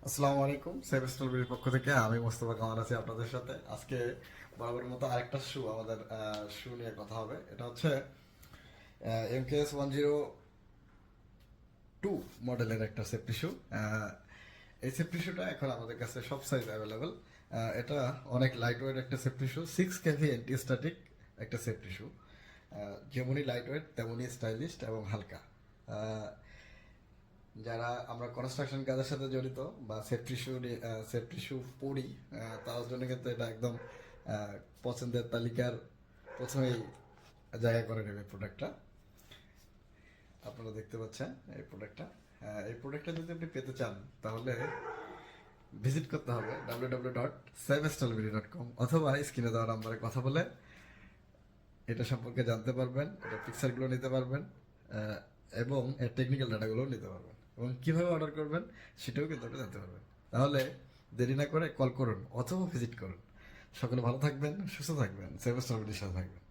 আসসালামু আলাইকুম, সেভ স্টলবির পক্ষ থেকে আমি মোস্তফা কামাল আছি আপনাদের সাথে। আজকে বরাবরের মতো আরেকটা আমাদের শু নিয়ে কথা হবে। এটা হচ্ছে MKS 102 মডেলের একটা সেফটি শু। এই সেফটি শুটা এখন আমাদের কাছে সব সাইজ অ্যাভেলেবেল। এটা অনেক লাইট ওয়েট একটা safety shoe, 6 KV anti static একটা সেফটি শু। যেমনই লাইট ওয়েট তেমনই স্টাইলিশ এবং হালকা। আহ, যারা আমরা কনস্ট্রাকশন কাজের সাথে জড়িত বা সেফটি শু পরি, তার জন্য কিন্তু এটা একদম পছন্দের তালিকার প্রথমেই জায়গা করে নেবে প্রোডাক্টটা। আপনারা দেখতে পাচ্ছেন এই প্রোডাক্টটা যদি আপনি পেতে চান তাহলে ভিজিট করতে হবে www.savestalvery.com অথবা স্ক্রিনে দেওয়া নাম্বারে কথা বলে এটা সম্পর্কে জানতে পারবেন, এটা পিকচারগুলো নিতে পারবেন, আহ, এবং এর টেকনিক্যাল ডাটাগুলোও নিতে পারবেন, এবং কীভাবে অর্ডার করবেন সেটাও কিন্তু আপনি জানতে পারবেন। তাহলে দেরি না করে কল করুন অথবা ভিজিট করুন। সকলে ভালো থাকবেন, সুস্থ থাকবেন, সেভ স্ট্রবেরির সাথে থাকবেন।